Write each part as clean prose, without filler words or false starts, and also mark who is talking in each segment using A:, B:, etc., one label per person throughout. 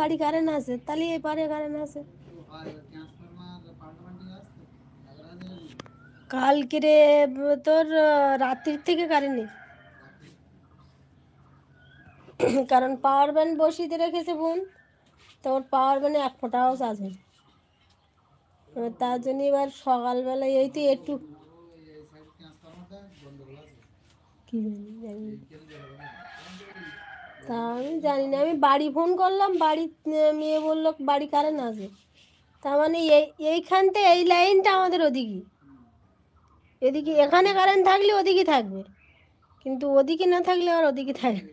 A: বাড়ি কারেন্ট আছে, তাহলে এই পারে কারেন্ট আছে। কালকে রে তোর রাত্রির থেকে কারেন্ট নেই, কারণ পাওয়ার ব্যাংক বসিয়ে রেখেছে বোন, তোর পাওয়ার ব্যাংকে এক ফোঁটাও চার্জ নেই। তার জন্য এবার সকালবেলা এই তো একটু কি জানি তা আমি জানি না। আমি বাড়ি ফোন করলাম, বাড়ি মেয়ে বললো বাড়ি কারেন্ট আছে। তার মানে এইখানতে এই লাইনটা আমাদের ওদিকে, এদিকে এখানে কারেন্ট থাকলে ওদিকে থাকবে, কিন্তু ওদিকে না থাকলে আর ওদিকে থাকবে।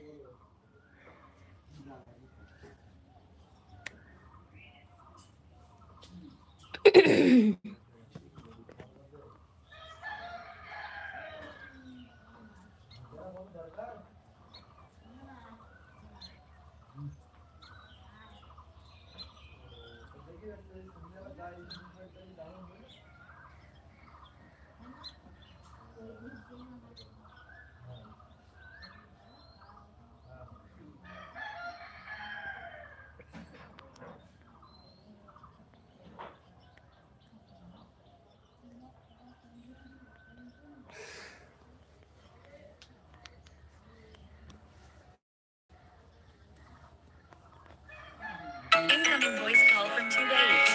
B: Incoming voice call from 28.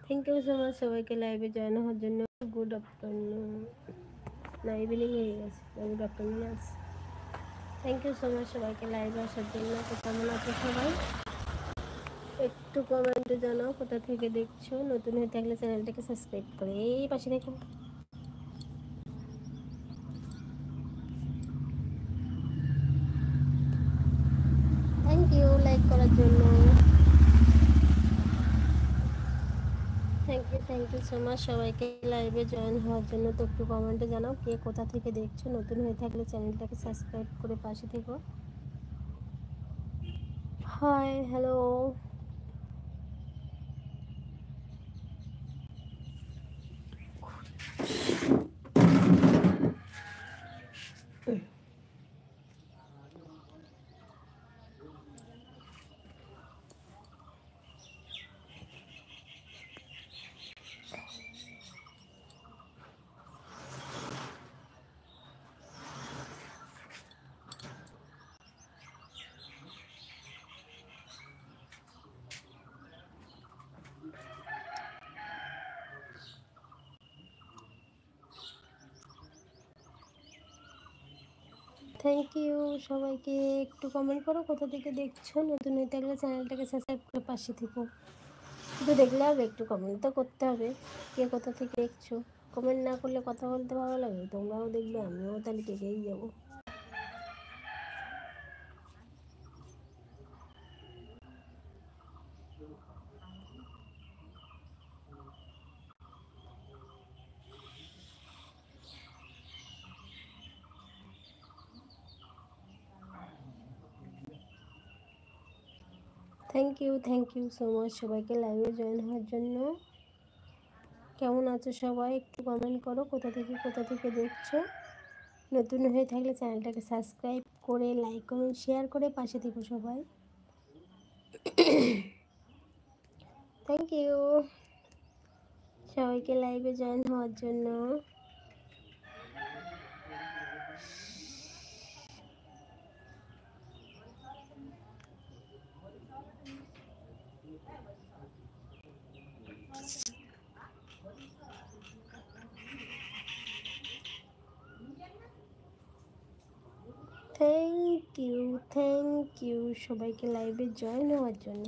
A: Thank you so much সবাইকে লাইভে জয়েন হওয়ার জন্য। গুড আফটারনুন, না ইভিনিং হয়ে গেছে, গুড আফটারনুন আছে। থ্যাংক ইউ সো মাচ সবাইকে লাইভে আসার জন্য। তো কেমন আছো সবাই? একটু কমেন্টে জানাও কোথা থেকে দেখছো। নতুন হয়ে থাকলে চ্যানেলটাকে সাবস্ক্রাইব করে এই পাশে দেখো। থ্যাংক ইউ লাইক করার জন্য। থ্যাংক ইউ সো মাচ সবাইকে লাইভে জয়েন হওয়ার জন্য। তো একটু কমেন্টে জানাও কে কোথা থেকে দেখছো। নতুন হয়ে থাকলে চ্যানেলটাকে সাবস্ক্রাইব করে পাশে থেকো। High, hello. থ্যাংক ইউ সবাইকে। একটু কমেন্ট করো কোথা থেকে দেখছো। নতুন হয়ে থাকলে চ্যানেলটাকে সাবস্ক্রাইব করে পাশে থেকো। শুধু দেখলে হবে, একটু কমেন্ট তো করতে হবে কে কোথা থেকে দেখছো। কমেন্ট না করলে কথা বলতে ভালো লাগে, তোমরাও দেখবে আমিও তাহলে দেখেই যাবো। থ্যাংক ইউ সো মাচ সবাইকে লাইভে জয়েন হওয়ার জন্য। কেমন আছো সবাই? একটু কমেন্ট করো কোথা থেকে দেখছো। নতুন হয়ে থাকলে চ্যানেলটাকে সাবস্ক্রাইব করে লাইক কমেন্ট শেয়ার করে পাশে থেকো সবাই। থ্যাংক ইউ সবাইকে লাইভে জয়েন হওয়ার জন্য। থ্যাংক ইউ সবাইকে লাইভে জয়েন হওয়ার জন্য।